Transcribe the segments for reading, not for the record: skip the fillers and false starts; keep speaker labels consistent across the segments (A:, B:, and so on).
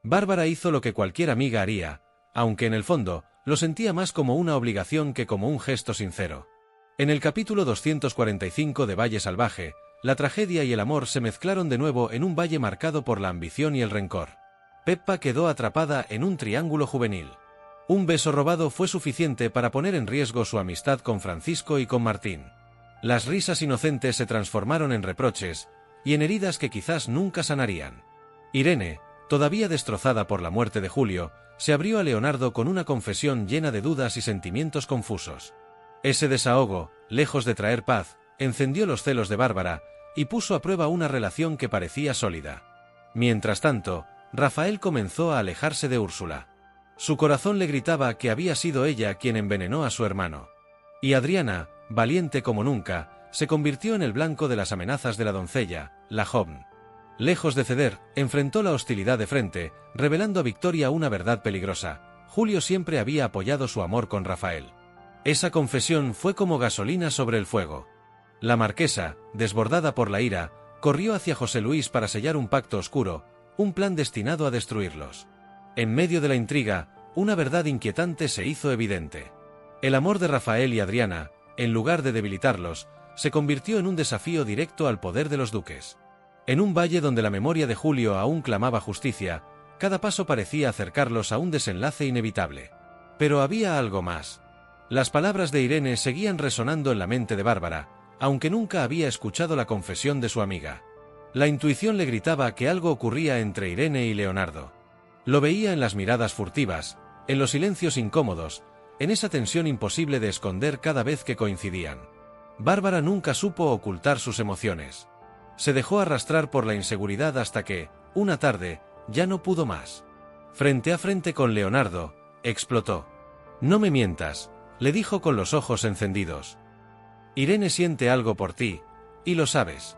A: Bárbara hizo lo que cualquier amiga haría, aunque en el fondo, lo sentía más como una obligación que como un gesto sincero. En el capítulo 245 de Valle Salvaje, la tragedia y el amor se mezclaron de nuevo en un valle marcado por la ambición y el rencor. Peppa quedó atrapada en un triángulo juvenil. Un beso robado fue suficiente para poner en riesgo su amistad con Francisco y con Martín. Las risas inocentes se transformaron en reproches, y en heridas que quizás nunca sanarían. Irene, todavía destrozada por la muerte de Julio, se abrió a Leonardo con una confesión llena de dudas y sentimientos confusos. Ese desahogo, lejos de traer paz, encendió los celos de Bárbara, y puso a prueba una relación que parecía sólida. Mientras tanto, Rafael comenzó a alejarse de Úrsula. Su corazón le gritaba que había sido ella quien envenenó a su hermano. Y Adriana, valiente como nunca, se convirtió en el blanco de las amenazas de la doncella, la joven. Lejos de ceder, enfrentó la hostilidad de frente, revelando a Victoria una verdad peligrosa: Julio siempre había apoyado su amor con Rafael. Esa confesión fue como gasolina sobre el fuego. La marquesa, desbordada por la ira, corrió hacia José Luis para sellar un pacto oscuro, un plan destinado a destruirlos. En medio de la intriga, una verdad inquietante se hizo evidente. El amor de Rafael y Adriana, en lugar de debilitarlos, se convirtió en un desafío directo al poder de los duques. En un valle donde la memoria de Julio aún clamaba justicia, cada paso parecía acercarlos a un desenlace inevitable. Pero había algo más. Las palabras de Irene seguían resonando en la mente de Bárbara, aunque nunca había escuchado la confesión de su amiga. La intuición le gritaba que algo ocurría entre Irene y Leonardo. Lo veía en las miradas furtivas, en los silencios incómodos, en esa tensión imposible de esconder cada vez que coincidían. Bárbara nunca supo ocultar sus emociones. Se dejó arrastrar por la inseguridad hasta que, una tarde, ya no pudo más. Frente a frente con Leonardo, explotó. «No me mientas», le dijo con los ojos encendidos. «Irene siente algo por ti, y lo sabes.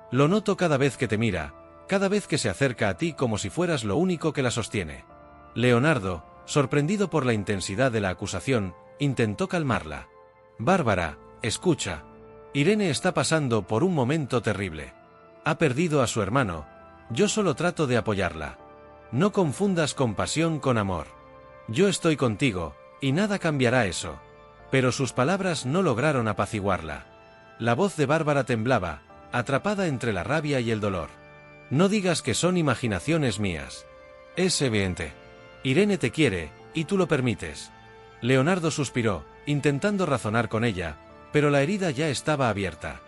A: Lo noto cada vez que te mira, cada vez que se acerca a ti como si fueras lo único que la sostiene». Leonardo, sorprendido por la intensidad de la acusación, intentó calmarla. «Bárbara, escucha. Irene está pasando por un momento terrible. Ha perdido a su hermano. Yo solo trato de apoyarla. No confundas compasión con amor. Yo estoy contigo, y nada cambiará eso». Pero sus palabras no lograron apaciguarla. La voz de Bárbara temblaba, atrapada entre la rabia y el dolor. «No digas que son imaginaciones mías. Es evidente. Irene te quiere, y tú lo permites». Leonardo suspiró, intentando razonar con ella, pero la herida ya estaba abierta.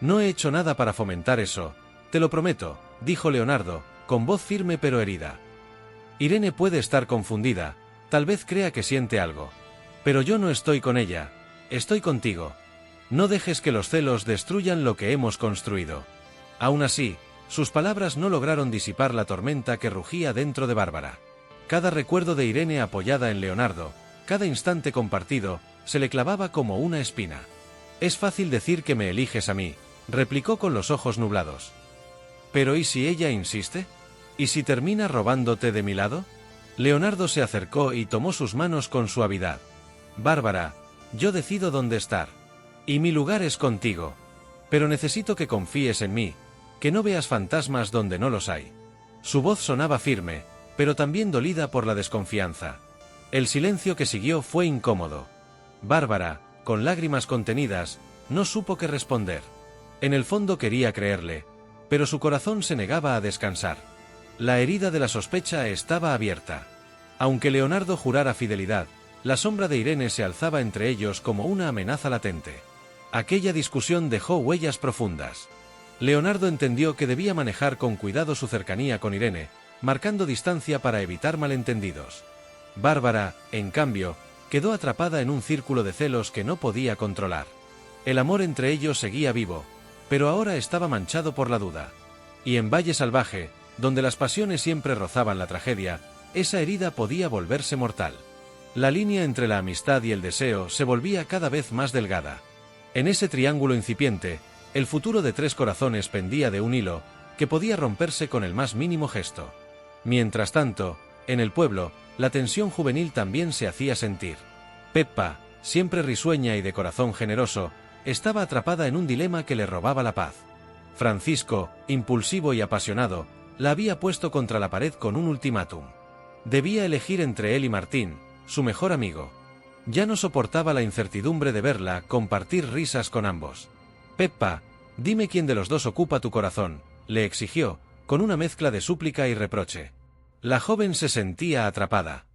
A: «No he hecho nada para fomentar eso, te lo prometo», dijo Leonardo, con voz firme pero herida. «Irene puede estar confundida, tal vez crea que siente algo. Pero yo no estoy con ella, estoy contigo. No dejes que los celos destruyan lo que hemos construido». Aún así, sus palabras no lograron disipar la tormenta que rugía dentro de Bárbara. Cada recuerdo de Irene apoyada en Leonardo, cada instante compartido, se le clavaba como una espina. «Es fácil decir que me eliges a mí», replicó con los ojos nublados. «Pero ¿y si ella insiste? ¿Y si termina robándote de mi lado?». Leonardo se acercó y tomó sus manos con suavidad. «Bárbara, yo decido dónde estar. Y mi lugar es contigo. Pero necesito que confíes en mí, que no veas fantasmas donde no los hay». Su voz sonaba firme, pero también dolida por la desconfianza. El silencio que siguió fue incómodo. Bárbara, con lágrimas contenidas, no supo qué responder. En el fondo quería creerle, pero su corazón se negaba a descansar. La herida de la sospecha estaba abierta. Aunque Leonardo jurara fidelidad, la sombra de Irene se alzaba entre ellos como una amenaza latente. Aquella discusión dejó huellas profundas. Leonardo entendió que debía manejar con cuidado su cercanía con Irene, marcando distancia para evitar malentendidos. Bárbara, en cambio, quedó atrapada en un círculo de celos que no podía controlar. El amor entre ellos seguía vivo, pero ahora estaba manchado por la duda. Y en Valle Salvaje, donde las pasiones siempre rozaban la tragedia, esa herida podía volverse mortal. La línea entre la amistad y el deseo se volvía cada vez más delgada. En ese triángulo incipiente, el futuro de tres corazones pendía de un hilo que podía romperse con el más mínimo gesto. Mientras tanto, en el pueblo, la tensión juvenil también se hacía sentir. Peppa, siempre risueña y de corazón generoso, estaba atrapada en un dilema que le robaba la paz. Francisco, impulsivo y apasionado, la había puesto contra la pared con un ultimátum. Debía elegir entre él y Martín, su mejor amigo. Ya no soportaba la incertidumbre de verla compartir risas con ambos. «Peppa, dime quién de los dos ocupa tu corazón», le exigió, con una mezcla de súplica y reproche. La joven se sentía atrapada.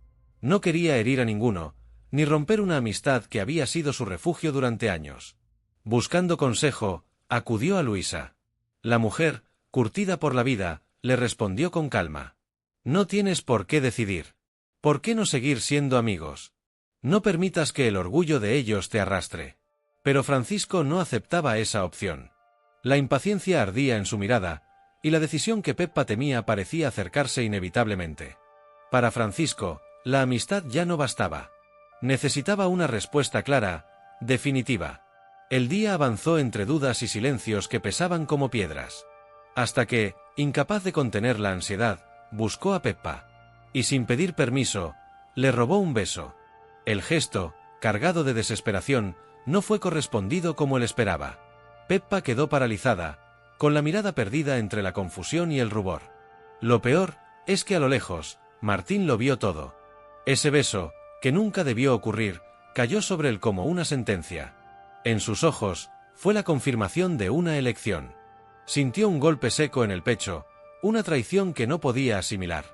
A: No quería herir a ninguno, ni romper una amistad que había sido su refugio durante años. Buscando consejo, acudió a Luisa. La mujer, curtida por la vida, le respondió con calma. «No tienes por qué decidir. ¿Por qué no seguir siendo amigos? No permitas que el orgullo de ellos te arrastre». Pero Francisco no aceptaba esa opción. La impaciencia ardía en su mirada, y la decisión que Peppa temía parecía acercarse inevitablemente. Para Francisco, la amistad ya no bastaba. Necesitaba una respuesta clara, definitiva. El día avanzó entre dudas y silencios que pesaban como piedras. Hasta que, incapaz de contener la ansiedad, buscó a Peppa. Y sin pedir permiso, le robó un beso. El gesto, cargado de desesperación, no fue correspondido como él esperaba. Peppa quedó paralizada, con la mirada perdida entre la confusión y el rubor. Lo peor es que a lo lejos, Martín lo vio todo. Ese beso, que nunca debió ocurrir, cayó sobre él como una sentencia. En sus ojos, fue la confirmación de una elección. Sintió un golpe seco en el pecho, una traición que no podía asimilar.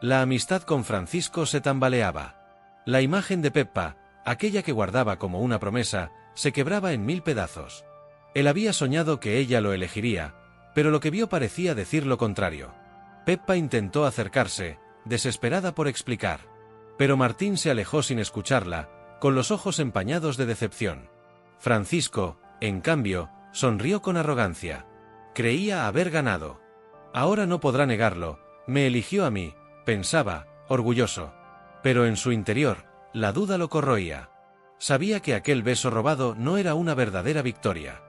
A: La amistad con Francisco se tambaleaba. La imagen de Peppa, aquella que guardaba como una promesa, se quebraba en 1000 pedazos. Él había soñado que ella lo elegiría, pero lo que vio parecía decir lo contrario. Peppa intentó acercarse, desesperada por explicar. Pero Martín se alejó sin escucharla, con los ojos empañados de decepción. Francisco, en cambio, sonrió con arrogancia. Creía haber ganado. Ahora no podrá negarlo, me eligió a mí, pensaba, orgulloso. Pero en su interior, la duda lo corroía. Sabía que aquel beso robado no era una verdadera victoria.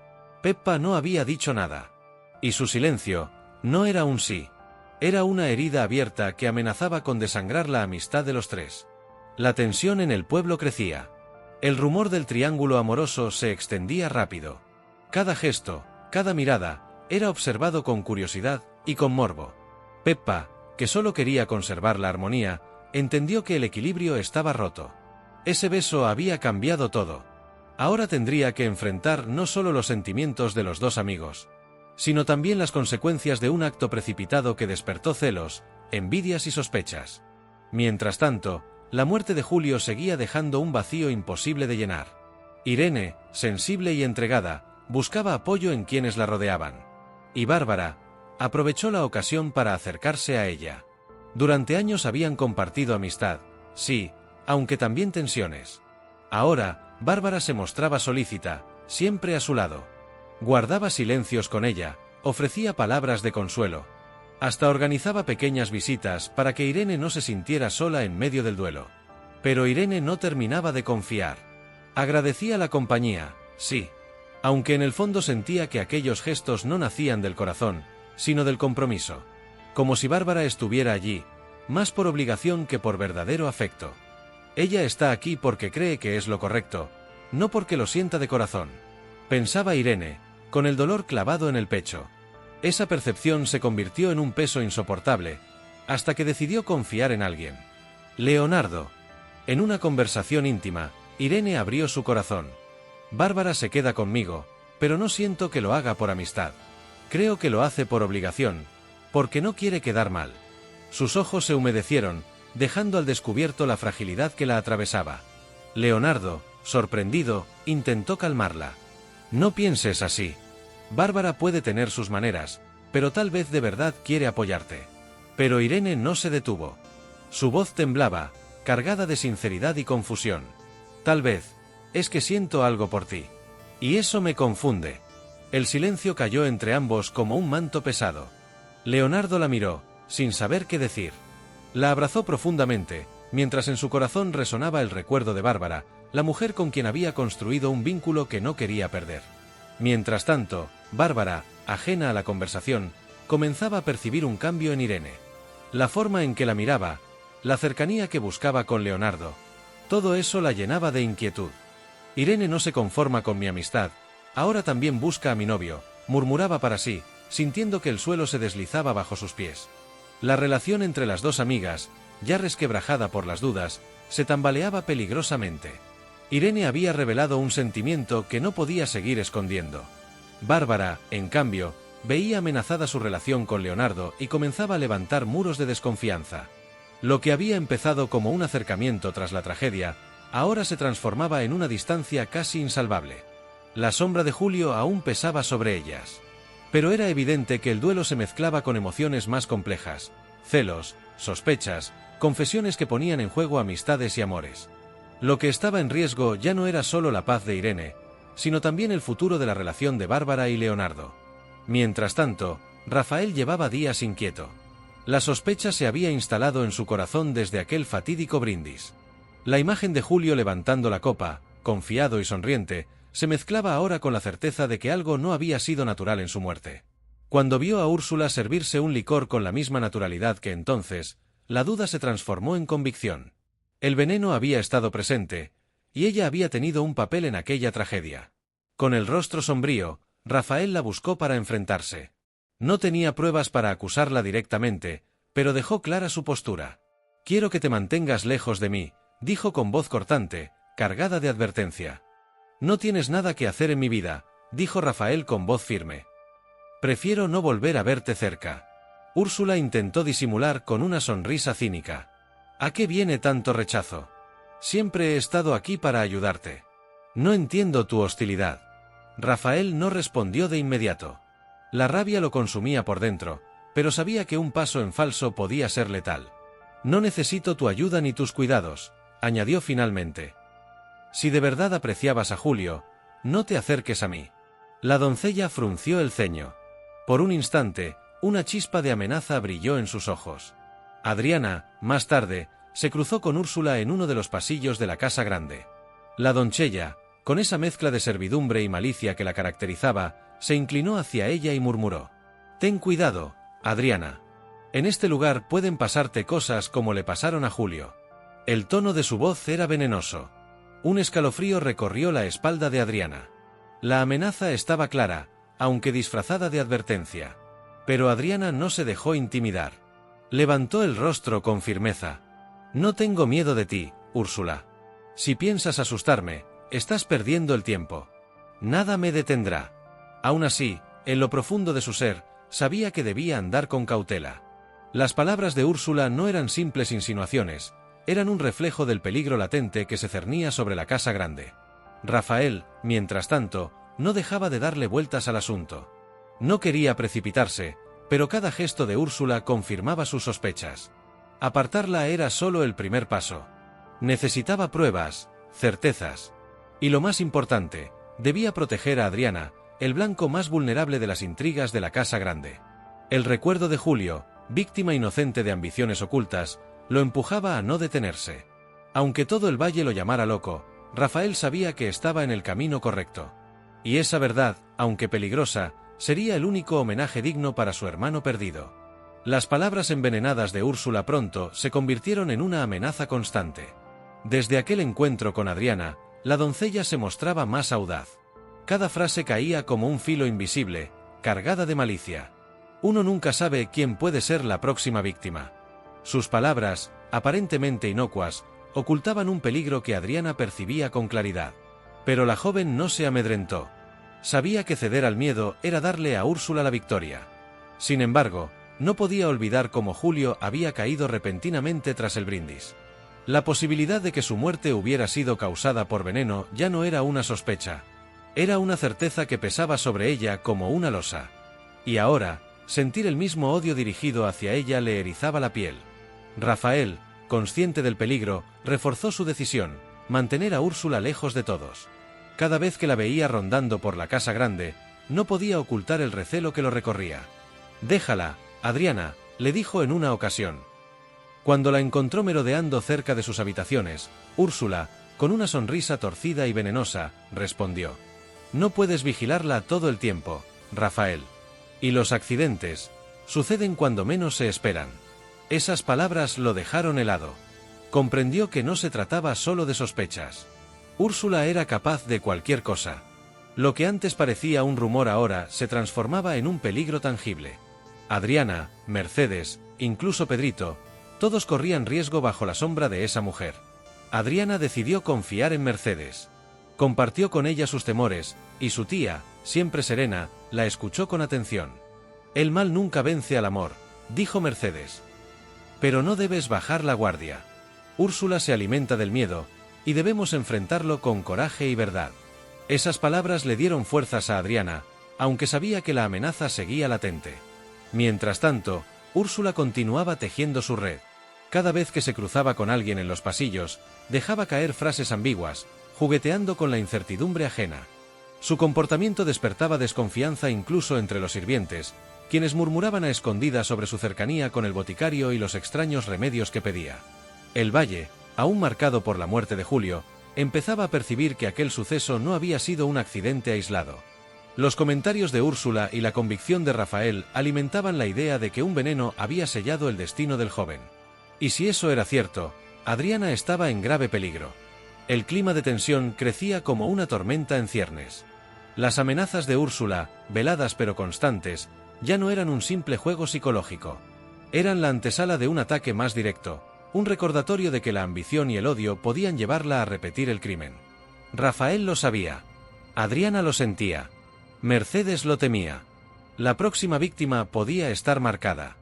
A: Peppa no había dicho nada. Y su silencio no era un sí. Era una herida abierta que amenazaba con desangrar la amistad de los tres. La tensión en el pueblo crecía. El rumor del triángulo amoroso se extendía rápido. Cada gesto, cada mirada, era observado con curiosidad y con morbo. Peppa, que solo quería conservar la armonía, entendió que el equilibrio estaba roto. Ese beso había cambiado todo. Ahora tendría que enfrentar no solo los sentimientos de los dos amigos, sino también las consecuencias de un acto precipitado que despertó celos, envidias y sospechas. Mientras tanto, la muerte de Julio seguía dejando un vacío imposible de llenar. Irene, sensible y entregada, buscaba apoyo en quienes la rodeaban. Y Bárbara aprovechó la ocasión para acercarse a ella. Durante años habían compartido amistad, sí, aunque también tensiones. Ahora, Bárbara se mostraba solícita, siempre a su lado. Guardaba silencios con ella, ofrecía palabras de consuelo. Hasta organizaba pequeñas visitas para que Irene no se sintiera sola en medio del duelo. Pero Irene no terminaba de confiar. Agradecía la compañía, sí, aunque en el fondo sentía que aquellos gestos no nacían del corazón, sino del compromiso. Como si Bárbara estuviera allí, más por obligación que por verdadero afecto. Ella está aquí porque cree que es lo correcto, no porque lo sienta de corazón. Pensaba Irene, con el dolor clavado en el pecho. Esa percepción se convirtió en un peso insoportable, hasta que decidió confiar en alguien. Leonardo. En una conversación íntima, Irene abrió su corazón. Bárbara se queda conmigo, pero no siento que lo haga por amistad. Creo que lo hace por obligación, porque no quiere quedar mal. Sus ojos se humedecieron, dejando al descubierto la fragilidad que la atravesaba. Leonardo, sorprendido, intentó calmarla. No pienses así. Bárbara puede tener sus maneras, pero tal vez de verdad quiere apoyarte. Pero Irene no se detuvo. Su voz temblaba, cargada de sinceridad y confusión. Tal vez, es que siento algo por ti. Y eso me confunde. El silencio cayó entre ambos como un manto pesado. Leonardo la miró, sin saber qué decir. La abrazó profundamente, mientras en su corazón resonaba el recuerdo de Bárbara, la mujer con quien había construido un vínculo que no quería perder. Mientras tanto, Bárbara, ajena a la conversación, comenzaba a percibir un cambio en Irene. La forma en que la miraba, la cercanía que buscaba con Leonardo, todo eso la llenaba de inquietud. Irene no se conforma con mi amistad, ahora también busca a mi novio, murmuraba para sí, sintiendo que el suelo se deslizaba bajo sus pies. La relación entre las dos amigas ya resquebrajada por las dudas, se tambaleaba peligrosamente. Irene había revelado un sentimiento que no podía seguir escondiendo. Bárbara, en cambio, veía amenazada su relación con Leonardo y comenzaba a levantar muros de desconfianza. Lo que había empezado como un acercamiento tras la tragedia, ahora se transformaba en una distancia casi insalvable. La sombra de Julio aún pesaba sobre ellas. Pero era evidente que el duelo se mezclaba con emociones más complejas: celos, sospechas, confesiones que ponían en juego amistades y amores. Lo que estaba en riesgo ya no era solo la paz de Irene, sino también el futuro de la relación de Bárbara y Leonardo. Mientras tanto, Rafael llevaba días inquieto. La sospecha se había instalado en su corazón desde aquel fatídico brindis. La imagen de Julio levantando la copa, confiado y sonriente, se mezclaba ahora con la certeza de que algo no había sido natural en su muerte. Cuando vio a Úrsula servirse un licor con la misma naturalidad que entonces, la duda se transformó en convicción. El veneno había estado presente, y ella había tenido un papel en aquella tragedia. Con el rostro sombrío, Rafael la buscó para enfrentarse. No tenía pruebas para acusarla directamente, pero dejó clara su postura. «Quiero que te mantengas lejos de mí», dijo con voz cortante, cargada de advertencia. «No tienes nada que hacer en mi vida», dijo Rafael con voz firme. «Prefiero no volver a verte cerca». Úrsula intentó disimular con una sonrisa cínica. «¿A qué viene tanto rechazo? Siempre he estado aquí para ayudarte. No entiendo tu hostilidad». Rafael no respondió de inmediato. La rabia lo consumía por dentro, pero sabía que un paso en falso podía ser letal. «No necesito tu ayuda ni tus cuidados», añadió finalmente. «Si de verdad apreciabas a Julio, no te acerques a mí». La doncella frunció el ceño. Por un instante, una chispa de amenaza brilló en sus ojos. Adriana, más tarde, se cruzó con Úrsula en uno de los pasillos de la casa grande. La doncella, con esa mezcla de servidumbre y malicia que la caracterizaba, se inclinó hacia ella y murmuró: «Ten cuidado, Adriana. En este lugar pueden pasarte cosas como le pasaron a Julio». El tono de su voz era venenoso. Un escalofrío recorrió la espalda de Adriana. La amenaza estaba clara, aunque disfrazada de advertencia. Pero Adriana no se dejó intimidar. Levantó el rostro con firmeza. «No tengo miedo de ti, Úrsula. Si piensas asustarme, estás perdiendo el tiempo. Nada me detendrá». Aún así, en lo profundo de su ser, sabía que debía andar con cautela. Las palabras de Úrsula no eran simples insinuaciones, eran un reflejo del peligro latente que se cernía sobre la casa grande. Rafael, mientras tanto, no dejaba de darle vueltas al asunto. No quería precipitarse, pero cada gesto de Úrsula confirmaba sus sospechas. Apartarla era solo el primer paso. Necesitaba pruebas, certezas. Y lo más importante, debía proteger a Adriana, el blanco más vulnerable de las intrigas de la casa grande. El recuerdo de Julio, víctima inocente de ambiciones ocultas, lo empujaba a no detenerse. Aunque todo el valle lo llamara loco, Rafael sabía que estaba en el camino correcto. Y esa verdad, aunque peligrosa, sería el único homenaje digno para su hermano perdido. Las palabras envenenadas de Úrsula pronto se convirtieron en una amenaza constante. Desde aquel encuentro con Adriana, la doncella se mostraba más audaz. Cada frase caía como un filo invisible, cargada de malicia. Uno nunca sabe quién puede ser la próxima víctima. Sus palabras, aparentemente inocuas, ocultaban un peligro que Adriana percibía con claridad. Pero la joven no se amedrentó. Sabía que ceder al miedo era darle a Úrsula la victoria. Sin embargo, no podía olvidar cómo Julio había caído repentinamente tras el brindis. La posibilidad de que su muerte hubiera sido causada por veneno ya no era una sospecha. Era una certeza que pesaba sobre ella como una losa. Y ahora, sentir el mismo odio dirigido hacia ella le erizaba la piel. Rafael, consciente del peligro, reforzó su decisión: mantener a Úrsula lejos de todos. Cada vez que la veía rondando por la casa grande, no podía ocultar el recelo que lo recorría. «Déjala, Adriana», le dijo en una ocasión. Cuando la encontró merodeando cerca de sus habitaciones, Úrsula, con una sonrisa torcida y venenosa, respondió: «No puedes vigilarla todo el tiempo, Rafael. Y los accidentes suceden cuando menos se esperan». Esas palabras lo dejaron helado. Comprendió que no se trataba solo de sospechas. Úrsula era capaz de cualquier cosa. Lo que antes parecía un rumor ahora se transformaba en un peligro tangible. Adriana, Mercedes, incluso Pedrito, Todos corrían riesgo bajo la sombra de esa mujer. Adriana decidió confiar en Mercedes. Compartió con ella sus temores, y su tía, siempre serena, la escuchó con atención. El mal nunca vence al amor, dijo Mercedes. Pero no debes bajar la guardia. Úrsula se alimenta del miedo, y debemos enfrentarlo con coraje y verdad. Esas palabras le dieron fuerzas a Adriana, aunque sabía que la amenaza seguía latente. Mientras tanto, Úrsula continuaba tejiendo su red. Cada vez que se cruzaba con alguien en los pasillos, dejaba caer frases ambiguas, jugueteando con la incertidumbre ajena. Su comportamiento despertaba desconfianza incluso entre los sirvientes, quienes murmuraban a escondidas sobre su cercanía con el boticario y los extraños remedios que pedía. El valle, aún marcado por la muerte de Julio, empezaba a percibir que aquel suceso no había sido un accidente aislado. Los comentarios de Úrsula y la convicción de Rafael alimentaban la idea de que un veneno había sellado el destino del joven. Y si eso era cierto, Adriana estaba en grave peligro. El clima de tensión crecía como una tormenta en ciernes. Las amenazas de Úrsula, veladas pero constantes, ya no eran un simple juego psicológico. Eran la antesala de un ataque más directo, un recordatorio de que la ambición y el odio podían llevarla a repetir el crimen. Rafael lo sabía. Adriana lo sentía. Mercedes lo temía. La próxima víctima podía estar marcada.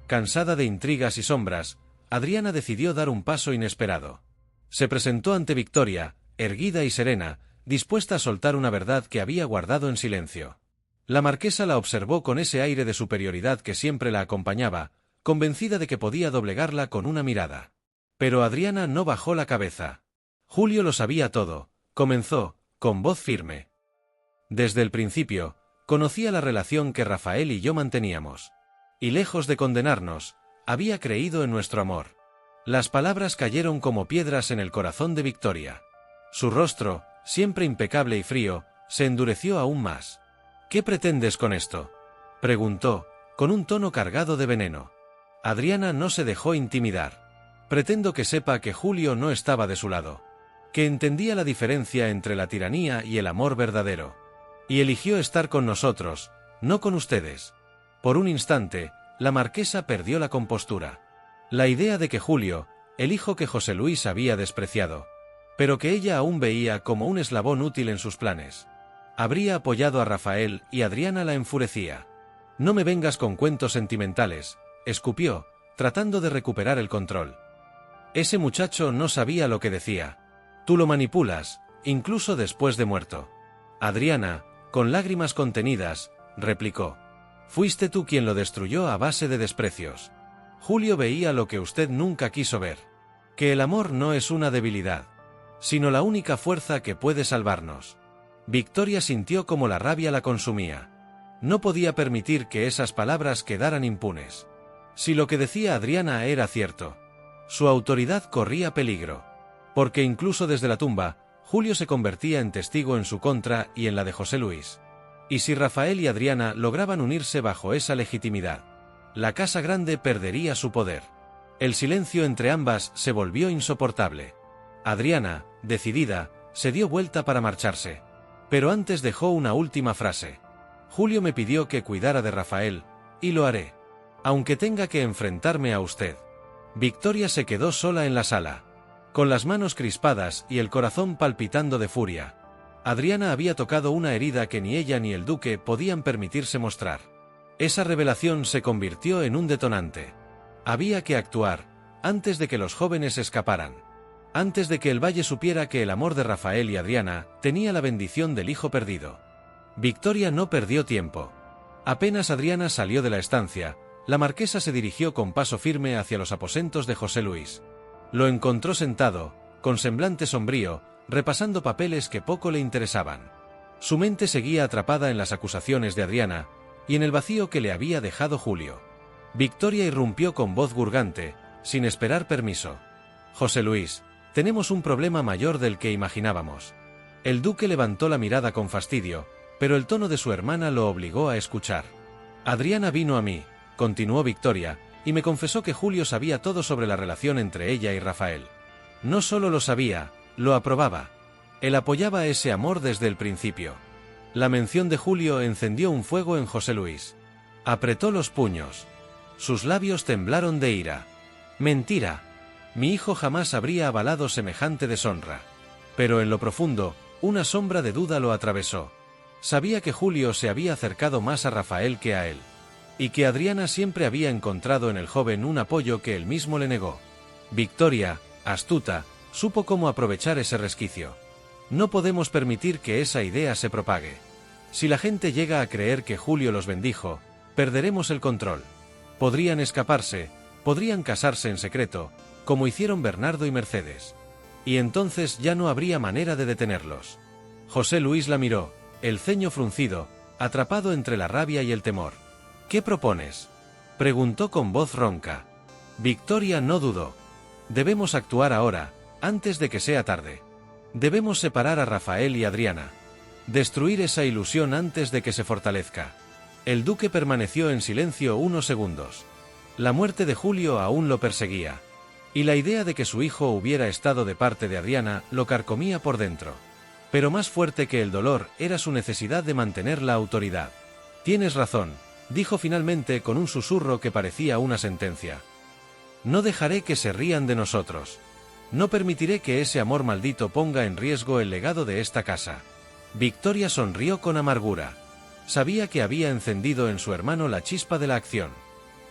A: Cansada de intrigas y sombras, Adriana decidió dar un paso inesperado. Se presentó ante Victoria, erguida y serena, dispuesta a soltar una verdad que había guardado en silencio. La marquesa la observó con ese aire de superioridad que siempre la acompañaba, convencida de que podía doblegarla con una mirada. Pero Adriana no bajó la cabeza. Julio lo sabía todo, comenzó, con voz firme. Desde el principio, conocía la relación que Rafael y yo manteníamos. Y lejos de condenarnos, había creído en nuestro amor. Las palabras cayeron como piedras en el corazón de Victoria. Su rostro, siempre impecable y frío, se endureció aún más. ¿Qué pretendes con esto?, preguntó, con un tono cargado de veneno. Adriana no se dejó intimidar. Pretendo que sepa que Julio no estaba de su lado, que entendía la diferencia entre la tiranía y el amor verdadero, y eligió estar con nosotros, no con ustedes. Por un instante, la marquesa perdió la compostura. La idea de que Julio, el hijo que José Luis había despreciado, pero que ella aún veía como un eslabón útil en sus planes, habría apoyado a Rafael, y Adriana la enfurecía. «No me vengas con cuentos sentimentales», escupió, tratando de recuperar el control. «Ese muchacho no sabía lo que decía. Tú lo manipulas, incluso después de muerto». Adriana, con lágrimas contenidas, replicó: «Fuiste tú quien lo destruyó a base de desprecios. Julio veía lo que usted nunca quiso ver, que el amor no es una debilidad, sino la única fuerza que puede salvarnos». Victoria sintió como la rabia la consumía. No podía permitir que esas palabras quedaran impunes. Si lo que decía Adriana era cierto, su autoridad corría peligro, porque incluso desde la tumba, Julio se convertía en testigo en su contra y en la de José Luis. Y si Rafael y Adriana lograban unirse bajo esa legitimidad, la Casa Grande perdería su poder. El silencio entre ambas se volvió insoportable. Adriana, decidida, se dio vuelta para marcharse. Pero antes dejó una última frase. «Julio me pidió que cuidara de Rafael, y lo haré, aunque tenga que enfrentarme a usted». Victoria se quedó sola en la sala, con las manos crispadas y el corazón palpitando de furia. Adriana había tocado una herida que ni ella ni el duque podían permitirse mostrar. Esa revelación se convirtió en un detonante. Había que actuar, antes de que los jóvenes escaparan. Antes de que el valle supiera que el amor de Rafael y Adriana tenía la bendición del hijo perdido. Victoria no perdió tiempo. Apenas Adriana salió de la estancia, la marquesa se dirigió con paso firme hacia los aposentos de José Luis. Lo encontró sentado, con semblante sombrío, repasando papeles que poco le interesaban. Su mente seguía atrapada en las acusaciones de Adriana, y en el vacío que le había dejado Julio. Victoria irrumpió con voz gurgante, sin esperar permiso. «José Luis, tenemos un problema mayor del que imaginábamos». El duque levantó la mirada con fastidio, pero el tono de su hermana lo obligó a escuchar. «Adriana vino a mí», continuó Victoria, «y me confesó que Julio sabía todo sobre la relación entre ella y Rafael. No solo lo sabía, lo aprobaba. Él apoyaba ese amor desde el principio». La mención de Julio encendió un fuego en José Luis. Apretó los puños. Sus labios temblaron de ira. Mentira. Mi hijo jamás habría avalado semejante deshonra. Pero en lo profundo, una sombra de duda lo atravesó. Sabía que Julio se había acercado más a Rafael que a él. Y que Adriana siempre había encontrado en el joven un apoyo que él mismo le negó. Victoria, astuta, supo cómo aprovechar ese resquicio. No podemos permitir que esa idea se propague. Si la gente llega a creer que Julio los bendijo, perderemos el control. Podrían escaparse, podrían casarse en secreto, como hicieron Bernardo y Mercedes. Y entonces ya no habría manera de detenerlos. José Luis la miró, el ceño fruncido, atrapado entre la rabia y el temor. ¿Qué propones?, preguntó con voz ronca. Victoria no dudó. Debemos actuar ahora, antes de que sea tarde. Debemos separar a Rafael y Adriana. Destruir esa ilusión antes de que se fortalezca. El duque permaneció en silencio unos segundos. La muerte de Julio aún lo perseguía. Y la idea de que su hijo hubiera estado de parte de Adriana lo carcomía por dentro. Pero más fuerte que el dolor era su necesidad de mantener la autoridad. Tienes razón, dijo finalmente con un susurro que parecía una sentencia. No dejaré que se rían de nosotros. No permitiré que ese amor maldito ponga en riesgo el legado de esta casa. Victoria sonrió con amargura. Sabía que había encendido en su hermano la chispa de la acción.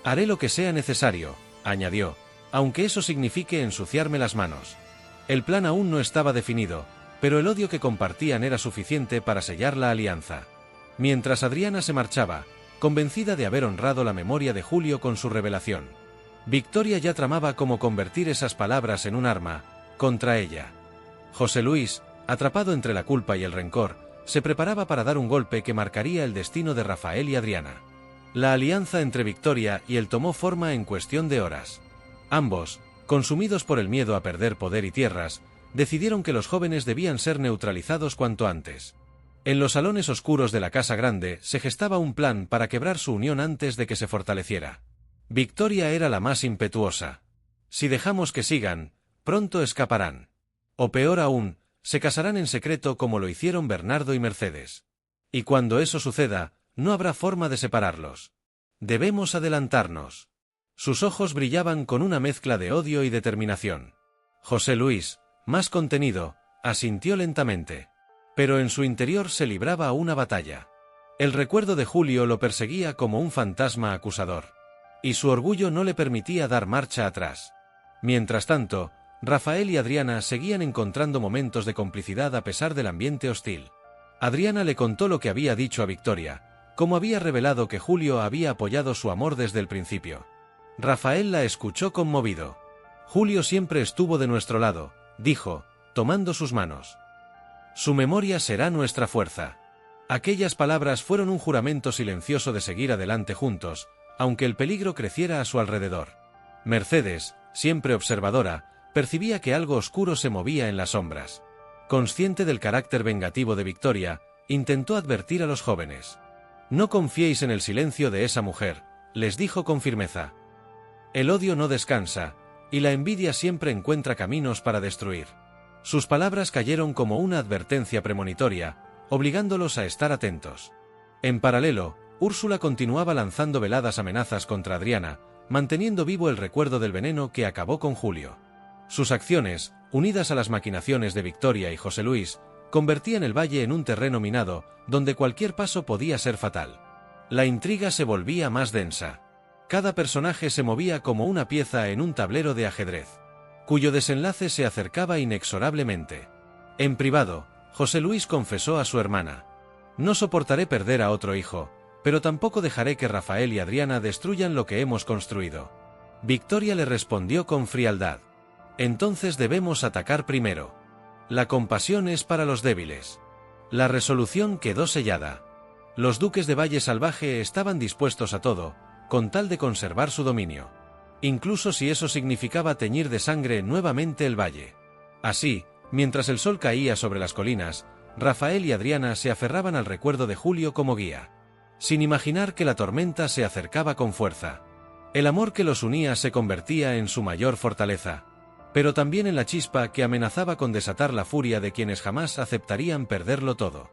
A: Haré lo que sea necesario, añadió, aunque eso signifique ensuciarme las manos. El plan aún no estaba definido, pero el odio que compartían era suficiente para sellar la alianza. Mientras Adriana se marchaba, convencida de haber honrado la memoria de Julio con su revelación, Victoria ya tramaba cómo convertir esas palabras en un arma contra ella. José Luis, atrapado entre la culpa y el rencor, se preparaba para dar un golpe que marcaría el destino de Rafael y Adriana. La alianza entre Victoria y él tomó forma en cuestión de horas. Ambos, consumidos por el miedo a perder poder y tierras, decidieron que los jóvenes debían ser neutralizados cuanto antes. En los salones oscuros de la Casa Grande se gestaba un plan para quebrar su unión antes de que se fortaleciera. Victoria era la más impetuosa. Si dejamos que sigan, pronto escaparán. O peor aún, se casarán en secreto como lo hicieron Bernardo y Mercedes. Y cuando eso suceda, no habrá forma de separarlos. Debemos adelantarnos. Sus ojos brillaban con una mezcla de odio y determinación. José Luis, más contenido, asintió lentamente. Pero en su interior se libraba una batalla. El recuerdo de Julio lo perseguía como un fantasma acusador. Y su orgullo no le permitía dar marcha atrás. Mientras tanto, Rafael y Adriana seguían encontrando momentos de complicidad a pesar del ambiente hostil. Adriana le contó lo que había dicho a Victoria, cómo había revelado que Julio había apoyado su amor desde el principio. Rafael la escuchó conmovido. Julio siempre estuvo de nuestro lado, dijo, tomando sus manos. Su memoria será nuestra fuerza. Aquellas palabras fueron un juramento silencioso de seguir adelante juntos, aunque el peligro creciera a su alrededor. Mercedes, siempre observadora, percibía que algo oscuro se movía en las sombras. Consciente del carácter vengativo de Victoria, intentó advertir a los jóvenes. No confiéis en el silencio de esa mujer, les dijo con firmeza. El odio no descansa, y la envidia siempre encuentra caminos para destruir. Sus palabras cayeron como una advertencia premonitoria, obligándolos a estar atentos. En paralelo, Úrsula continuaba lanzando veladas amenazas contra Adriana, manteniendo vivo el recuerdo del veneno que acabó con Julio. Sus acciones, unidas a las maquinaciones de Victoria y José Luis, convertían el valle en un terreno minado, donde cualquier paso podía ser fatal. La intriga se volvía más densa. Cada personaje se movía como una pieza en un tablero de ajedrez, cuyo desenlace se acercaba inexorablemente. En privado, José Luis confesó a su hermana: «No soportaré perder a otro hijo, pero tampoco dejaré que Rafael y Adriana destruyan lo que hemos construido». Victoria le respondió con frialdad: «Entonces debemos atacar primero. La compasión es para los débiles». La resolución quedó sellada. Los duques de Valle Salvaje estaban dispuestos a todo, con tal de conservar su dominio. Incluso si eso significaba teñir de sangre nuevamente el valle. Así, mientras el sol caía sobre las colinas, Rafael y Adriana se aferraban al recuerdo de Julio como guía, sin imaginar que la tormenta se acercaba con fuerza. El amor que los unía se convertía en su mayor fortaleza, pero también en la chispa que amenazaba con desatar la furia de quienes jamás aceptarían perderlo todo.